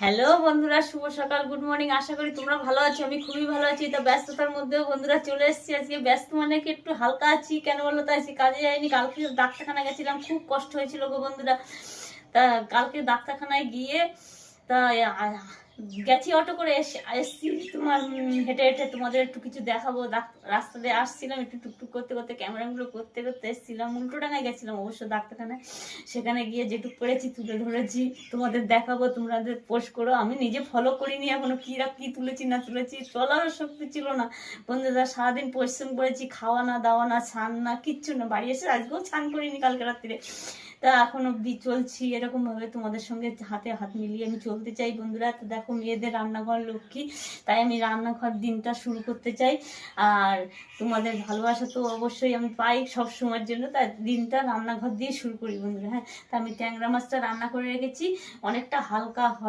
Hello বন্ধুরা, শুভ সকাল, good morning. আশা করি তোমরা ভালো আছো। আমি খুবই ভালো আছি। তো ব্যস্ততার মধ্যেও বন্ধুরা চলে এসেছি আজকে। ব্যস্ত মানে কি একটু হালকা আছি, কেন বলো তো? আজকে কাজে যাইনি, কালকে ডাক্তারখানা গেছিলাম, খুব কষ্ট হয়েছিল গো বন্ধুরা। তা কালকে ডাক্তারখানায় গিয়ে তা গেছি অটো করে, এসছি তোমার হেঁটে হেঁটে তোমাদের একটু কিছু দেখাবো। রাস্তা দিয়ে আসছিলাম, একটু টুকটুক করতে করতে ক্যামেরাগুলো করতে করতে এসছিলাম। উল্টোডাঙায় গেছিলাম অবশ্য ডাক্তারখানায়। সেখানে গিয়ে যেটুকু পেরেছি তুলে ধরেছি, তোমাদের দেখাবো, তোমাদের পোস্ট করো। আমি নিজে ফলো করিনি এখনো, কি তুলেছি না তুলেছি, চলারও শক্তি ছিল না বন্ধুরা। সারাদিন পরিশ্রম করেছি, খাওয়া না দাওয়া না স্নান না কিচ্ছু না। বাড়ি এসে আজকেও স্নান করিনি, কালকে রাত্রিরে। তা এখন অব্দি চলছি এরকম ভাবে, তোমাদের সঙ্গে হাতে হাত মিলিয়ে আমি চলতে চাই বন্ধুরা। তো দেখো, মেয়েদের রান্নাঘর লক্ষ্মী, তাই আমি রান্নাঘর দিনটা শুরু করতে চাই। আর তোমাদের ভালোবাসা তো অবশ্যই আমি পাই সব সময়ের জন্য, তাই দিনটা রান্নাঘর দিয়ে শুরু করি বন্ধুরা। হ্যাঁ, তা আমি ট্যাংরা মাছটা রান্না করে রেখেছি, অনেকটা হালকা হয়।